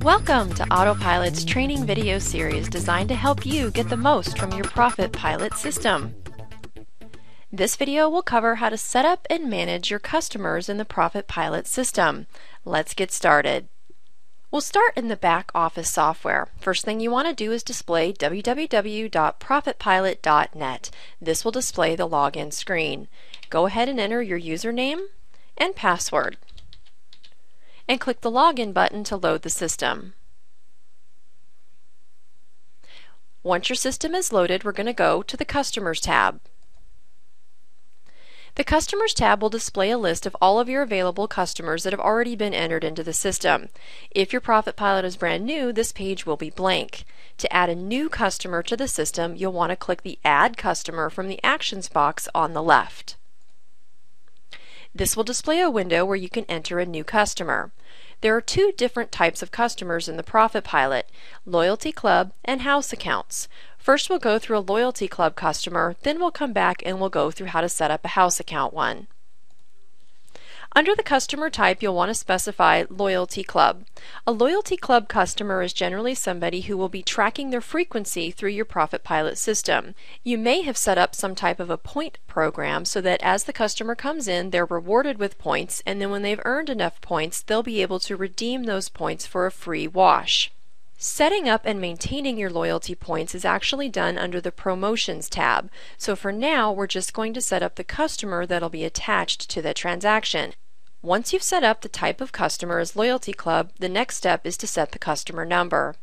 Welcome to Autopilot's training video series designed to help you get the most from your ProfitPilot system. This video will cover how to set up and manage your customers in the ProfitPilot system. Let's get started. We'll start in the back office software. First thing you want to do is display www.profitpilot.net. This will display the login screen. Go ahead and enter your username and password, and click the login button to load the system. Once your system is loaded, we're going to go to the Customers tab. The Customers tab will display a list of all of your available customers that have already been entered into the system. If your ProfitPilot is brand new, this page will be blank. To add a new customer to the system, you'll want to click the Add Customer from the Actions box on the left. This will display a window where you can enter a new customer. There are two different types of customers in the ProfitPilot: Loyalty Club and House Accounts. First we'll go through a Loyalty Club customer, then we'll come back and we'll go through how to set up a House Account one. Under the customer type, you'll want to specify Loyalty Club. A Loyalty Club customer is generally somebody who will be tracking their frequency through your ProfitPilot system. You may have set up some type of a point program so that as the customer comes in, they're rewarded with points, and then when they've earned enough points, they'll be able to redeem those points for a free wash. Setting up and maintaining your loyalty points is actually done under the Promotions tab. So for now, we're just going to set up the customer that'll be attached to the transaction. Once you've set up the type of customer as Loyalty Club, the next step is to set the customer number.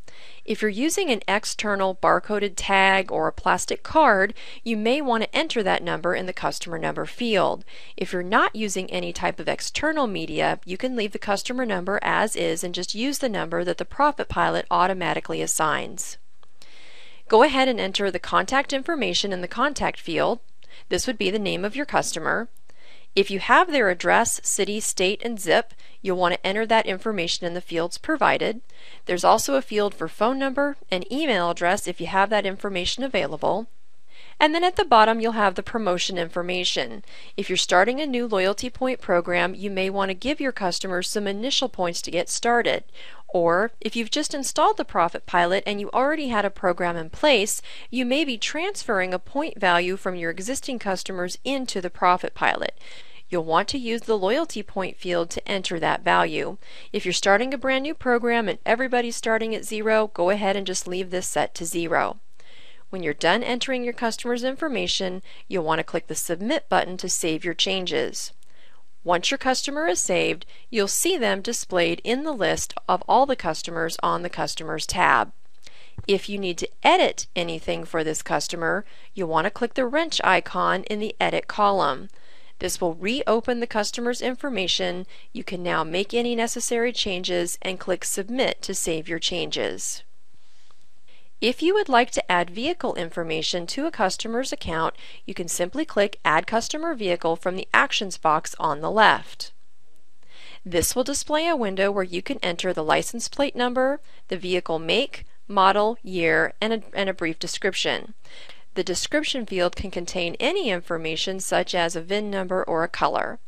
If you're using an external barcoded tag or a plastic card, you may want to enter that number in the customer number field. If you're not using any type of external media, you can leave the customer number as is and just use the number that the ProfitPilot automatically assigns. Go ahead and enter the contact information in the contact field. This would be the name of your customer. If you have their address, city, state, and zip, you'll want to enter that information in the fields provided. There's also a field for phone number and email address if you have that information available. And then at the bottom you'll have the promotion information. If you're starting a new loyalty point program, you may want to give your customers some initial points to get started. Or if you've just installed the ProfitPilot and you already had a program in place, you may be transferring a point value from your existing customers into the ProfitPilot. You'll want to use the loyalty point field to enter that value. If you're starting a brand new program and everybody's starting at 0, go ahead and just leave this set to 0. When you're done entering your customer's information, you'll want to click the Submit button to save your changes. Once your customer is saved, you'll see them displayed in the list of all the customers on the Customers tab. If you need to edit anything for this customer, you'll want to click the wrench icon in the Edit column. This will reopen the customer's information. You can now make any necessary changes and click Submit to save your changes. If you would like to add vehicle information to a customer's account, you can simply click Add Customer Vehicle from the Actions box on the left. This will display a window where you can enter the license plate number, the vehicle make, model, year, and a brief description. The description field can contain any information such as a VIN number or a color.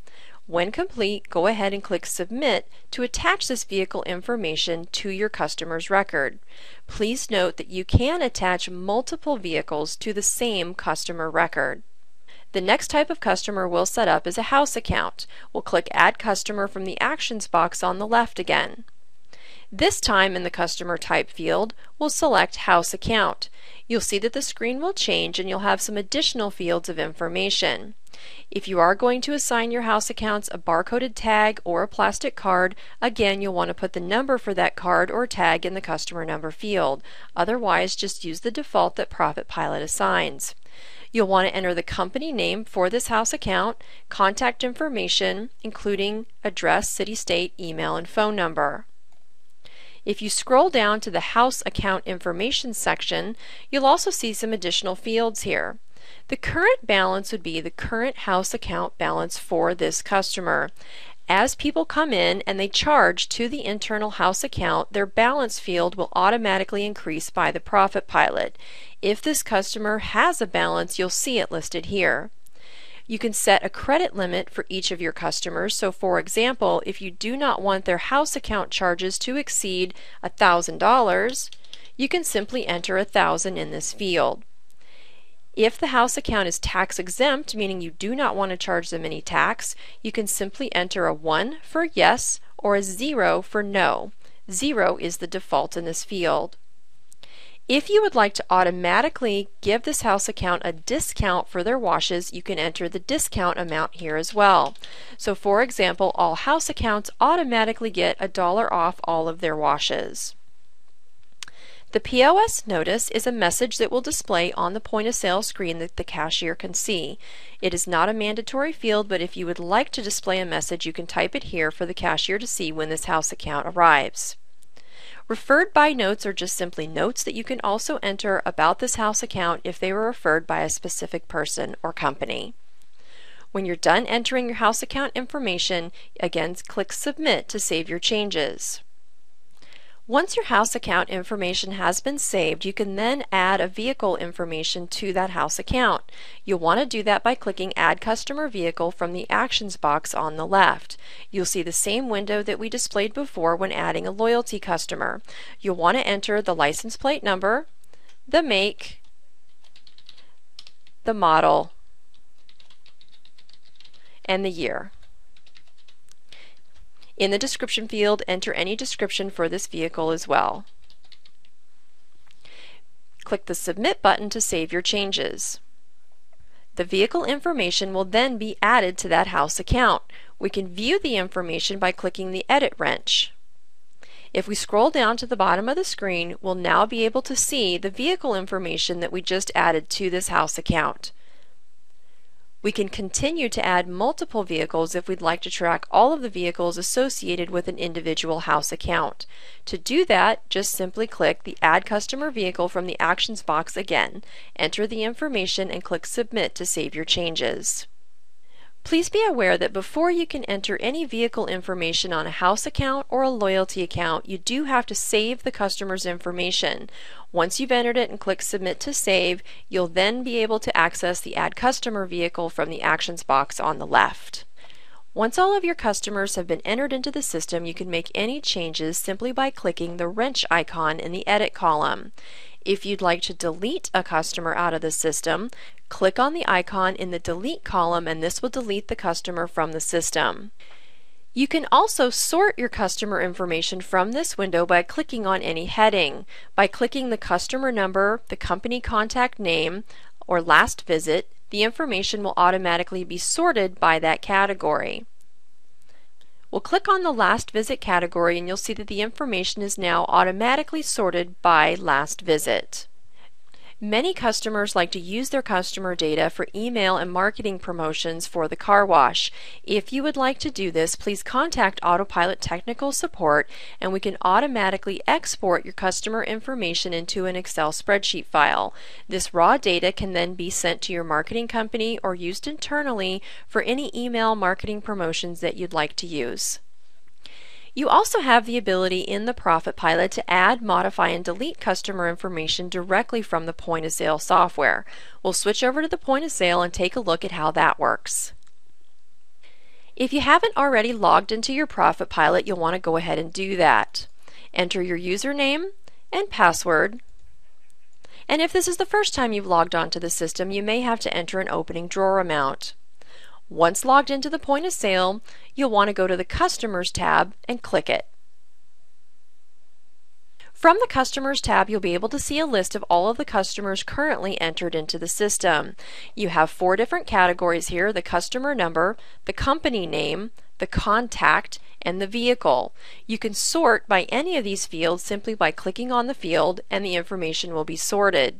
When complete, go ahead and click Submit to attach this vehicle information to your customer's record. Please note that you can attach multiple vehicles to the same customer record. The next type of customer we'll set up is a house account. We'll click Add Customer from the Actions box on the left again. This time in the Customer Type field, we'll select House Account. You'll see that the screen will change and you'll have some additional fields of information. If you are going to assign your house accounts a barcoded tag or a plastic card, again you'll want to put the number for that card or tag in the customer number field. Otherwise, just use the default that ProfitPilot assigns. You'll want to enter the company name for this house account, contact information, including address, city, state, email, and phone number. If you scroll down to the House Account Information section, you'll also see some additional fields here. The current balance would be the current house account balance for this customer. As people come in and they charge to the internal house account, their balance field will automatically increase by the ProfitPilot. If this customer has a balance, you'll see it listed here. You can set a credit limit for each of your customers. So for example, if you do not want their house account charges to exceed $1,000, you can simply enter $1,000 in this field. If the house account is tax exempt, meaning you do not want to charge them any tax, you can simply enter a 1 for yes or a 0 for no. 0 is the default in this field. If you would like to automatically give this house account a discount for their washes, you can enter the discount amount here as well. So for example, all house accounts automatically get $1 off all of their washes. The POS notice is a message that will display on the point of sale screen that the cashier can see. It is not a mandatory field, but if you would like to display a message, you can type it here for the cashier to see when this house account arrives. Referred by notes are just simply notes that you can also enter about this house account if they were referred by a specific person or company. When you're done entering your house account information, again click Submit to save your changes. Once your house account information has been saved, you can then add a vehicle information to that house account. You'll want to do that by clicking Add Customer Vehicle from the Actions box on the left. You'll see the same window that we displayed before when adding a loyalty customer. You'll want to enter the license plate number, the make, the model, and the year. In the description field, enter any description for this vehicle as well. Click the Submit button to save your changes. The vehicle information will then be added to that house account. We can view the information by clicking the Edit wrench. If we scroll down to the bottom of the screen, we'll now be able to see the vehicle information that we just added to this house account. We can continue to add multiple vehicles if we'd like to track all of the vehicles associated with an individual house account. To do that, just simply click the Add Customer Vehicle from the Actions box again, enter the information, and click Submit to save your changes. Please be aware that before you can enter any vehicle information on a house account or a loyalty account, you do have to save the customer's information. Once you've entered it and click Submit to save, you'll then be able to access the Add Customer Vehicle from the Actions box on the left. Once all of your customers have been entered into the system, you can make any changes simply by clicking the wrench icon in the Edit column. If you'd like to delete a customer out of the system, click on the icon in the Delete column and this will delete the customer from the system. You can also sort your customer information from this window by clicking on any heading. By clicking the customer number, the company contact name, or last visit, the information will automatically be sorted by that category. We'll click on the last visit category and you'll see that the information is now automatically sorted by last visit. Many customers like to use their customer data for email and marketing promotions for the car wash. If you would like to do this, please contact Autopilot Technical Support and we can automatically export your customer information into an Excel spreadsheet file. This raw data can then be sent to your marketing company or used internally for any email marketing promotions that you'd like to use. You also have the ability in the ProfitPilot to add, modify, and delete customer information directly from the point of sale software. We'll switch over to the point of sale and take a look at how that works. If you haven't already logged into your ProfitPilot, you'll want to go ahead and do that. Enter your username and password. And if this is the first time you've logged onto the system, you may have to enter an opening drawer amount. Once logged into the point of sale, you'll want to go to the Customers tab and click it. From the Customers tab, you'll be able to see a list of all of the customers currently entered into the system. You have 4 different categories here: the customer number, the company name, the contact, and the vehicle. You can sort by any of these fields simply by clicking on the field and the information will be sorted.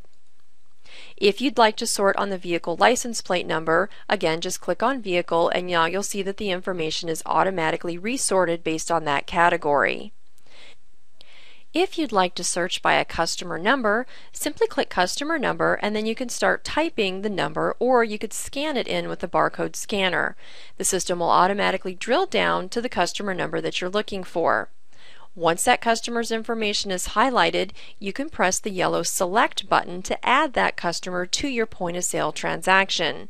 If you'd like to sort on the vehicle license plate number, again just click on Vehicle and now you'll see that the information is automatically resorted based on that category. If you'd like to search by a customer number, simply click Customer Number and then you can start typing the number, or you could scan it in with the barcode scanner. The system will automatically drill down to the customer number that you're looking for. Once that customer's information is highlighted, you can press the yellow Select button to add that customer to your point of sale transaction.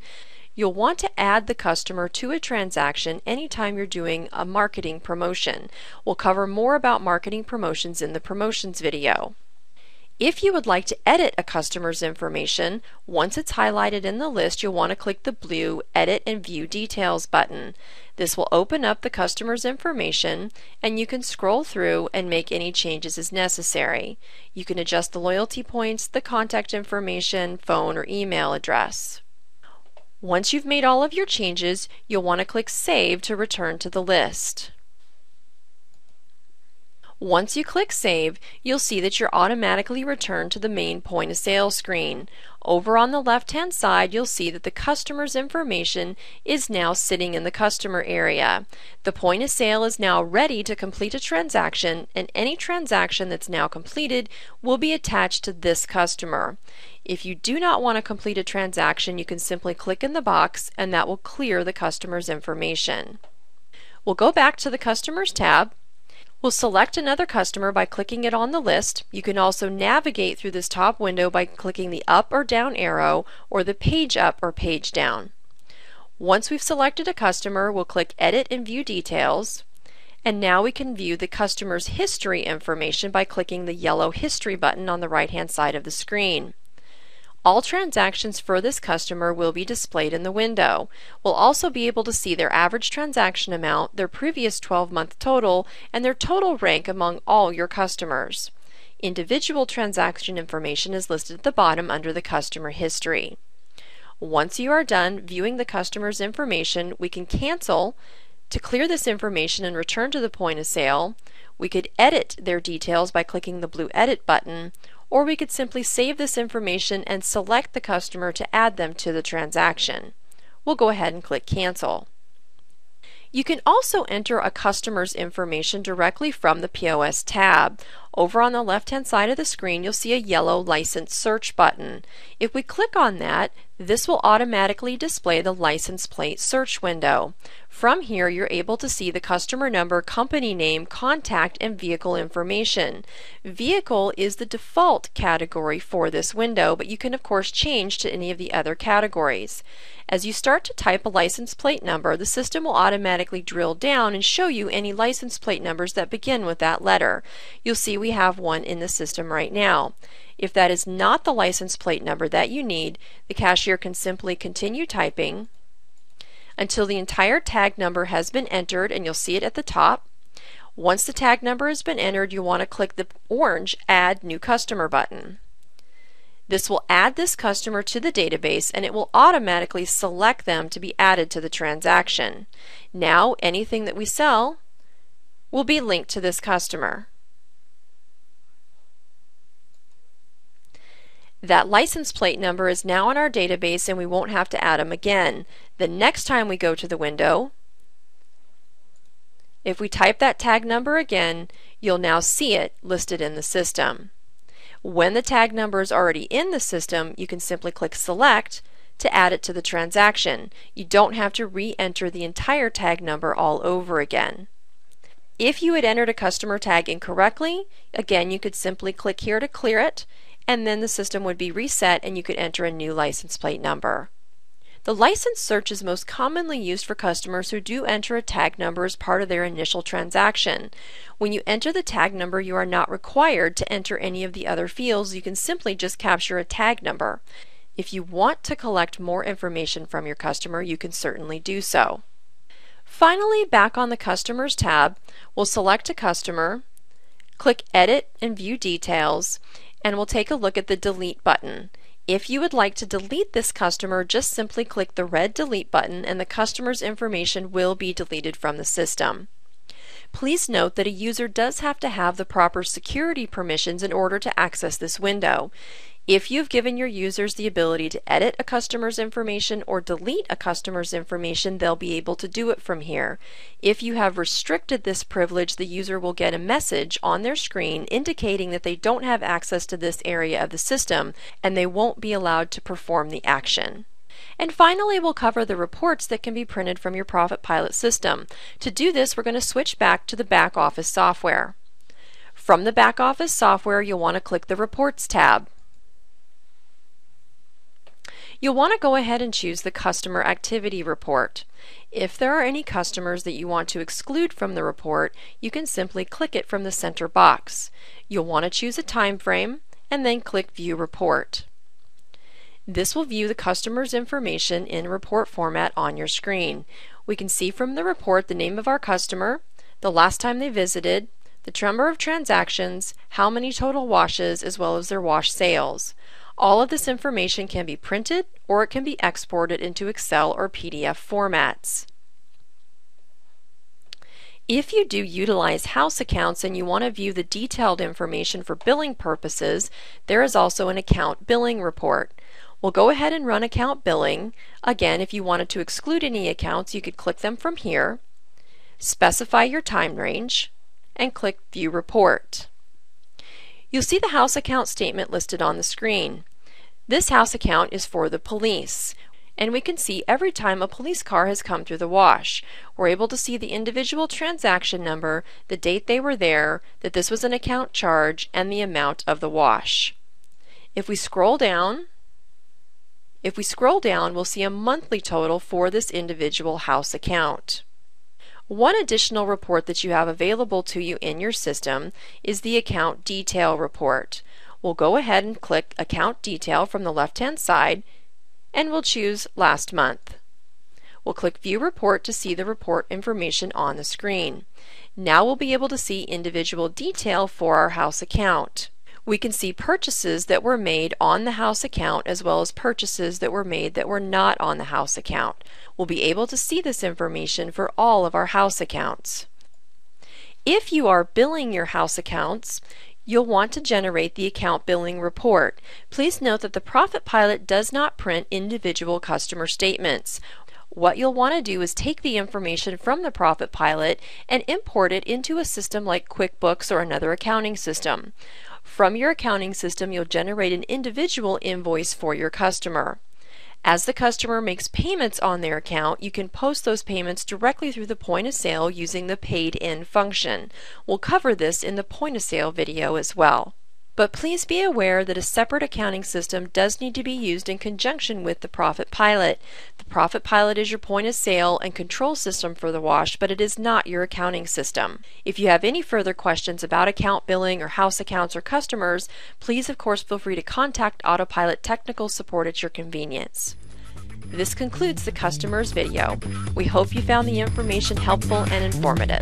You'll want to add the customer to a transaction anytime you're doing a marketing promotion. We'll cover more about marketing promotions in the promotions video. If you would like to edit a customer's information, once it's highlighted in the list, you'll want to click the blue Edit and View Details button. This will open up the customer's information, and you can scroll through and make any changes as necessary. You can adjust the loyalty points, the contact information, phone or email address. Once you've made all of your changes, you'll want to click Save to return to the list. Once you click Save, you'll see that you're automatically returned to the main point of sale screen. Over on the left-hand side, you'll see that the customer's information is now sitting in the customer area. The point of sale is now ready to complete a transaction, and any transaction that's now completed will be attached to this customer. If you do not want to complete a transaction, you can simply click in the box and that will clear the customer's information. We'll go back to the Customers tab. We'll select another customer by clicking it on the list. You can also navigate through this top window by clicking the up or down arrow or the page up or page down. Once we've selected a customer, we'll click Edit and View Details. And now we can view the customer's history information by clicking the yellow History button on the right-hand side of the screen. All transactions for this customer will be displayed in the window. We'll also be able to see their average transaction amount, their previous 12-month total, and their total rank among all your customers. Individual transaction information is listed at the bottom under the customer history. Once you are done viewing the customer's information, we can cancel to clear this information and return to the point of sale. We could edit their details by clicking the blue Edit button, or we could simply save this information and select the customer to add them to the transaction. We'll go ahead and click Cancel. You can also enter a customer's information directly from the POS tab. Over on the left-hand side of the screen, you'll see a yellow License Search button. If we click on that, this will automatically display the license plate search window. From here, you're able to see the customer number, company name, contact, and vehicle information. Vehicle is the default category for this window, but you can of course change to any of the other categories. As you start to type a license plate number, the system will automatically drill down and show you any license plate numbers that begin with that letter. You'll see we have one in the system right now. If that is not the license plate number that you need, the cashier can simply continue typing until the entire tag number has been entered, and you'll see it at the top. Once the tag number has been entered, you want to click the orange Add New Customer button. This will add this customer to the database, and it will automatically select them to be added to the transaction. Now anything that we sell will be linked to this customer. That license plate number is now in our database and we won't have to add them again. The next time we go to the window, if we type that tag number again, you'll now see it listed in the system. When the tag number is already in the system, you can simply click Select to add it to the transaction. You don't have to re-enter the entire tag number all over again. If you had entered a customer tag incorrectly, again you could simply click here to clear it, and then the system would be reset and you could enter a new license plate number. The license search is most commonly used for customers who do enter a tag number as part of their initial transaction. When you enter the tag number, you are not required to enter any of the other fields. You can simply just capture a tag number. If you want to collect more information from your customer, you can certainly do so. Finally, back on the Customers tab, we'll select a customer, click Edit and View Details, and we'll take a look at the Delete button. If you would like to delete this customer, just simply click the red Delete button and the customer's information will be deleted from the system. Please note that a user does have to have the proper security permissions in order to access this window. If you've given your users the ability to edit a customer's information or delete a customer's information, they'll be able to do it from here. If you have restricted this privilege, the user will get a message on their screen indicating that they don't have access to this area of the system and they won't be allowed to perform the action. And finally, we'll cover the reports that can be printed from your ProfitPilot system. To do this, we're going to switch back to the back office software. From the back office software, you'll want to click the Reports tab. You'll want to go ahead and choose the Customer Activity Report. If there are any customers that you want to exclude from the report, you can simply click it from the center box. You'll want to choose a time frame and then click View Report. This will view the customer's information in report format on your screen. We can see from the report the name of our customer, the last time they visited, the number of transactions, how many total washes, as well as their wash sales. All of this information can be printed or it can be exported into Excel or PDF formats. If you do utilize house accounts and you want to view the detailed information for billing purposes, there is also an account billing report. We'll go ahead and run account billing. Again, if you wanted to exclude any accounts, you could click them from here, specify your time range, and click View Report. You'll see the house account statement listed on the screen. This house account is for the police, and we can see every time a police car has come through the wash. We're able to see the individual transaction number, the date they were there, that this was an account charge, and the amount of the wash. If we scroll down, we'll see a monthly total for this individual house account. One additional report that you have available to you in your system is the Account Detail Report. We'll go ahead and click Account Detail from the left-hand side, and we'll choose Last Month. We'll click View Report to see the report information on the screen. Now we'll be able to see individual detail for our house account. We can see purchases that were made on the house account as well as purchases that were made that were not on the house account. We'll be able to see this information for all of our house accounts. If you are billing your house accounts, you'll want to generate the account billing report. Please note that the ProfitPilot does not print individual customer statements. What you'll want to do is take the information from the ProfitPilot and import it into a system like QuickBooks or another accounting system. From your accounting system, you'll generate an individual invoice for your customer. As the customer makes payments on their account, you can post those payments directly through the point of sale using the Paid In function. We'll cover this in the point of sale video as well. But please be aware that a separate accounting system does need to be used in conjunction with the ProfitPilot. The ProfitPilot is your point of sale and control system for the wash, but it is not your accounting system. If you have any further questions about account billing or house accounts or customers, please of course feel free to contact Autopilot technical support at your convenience. This concludes the customer's video. We hope you found the information helpful and informative.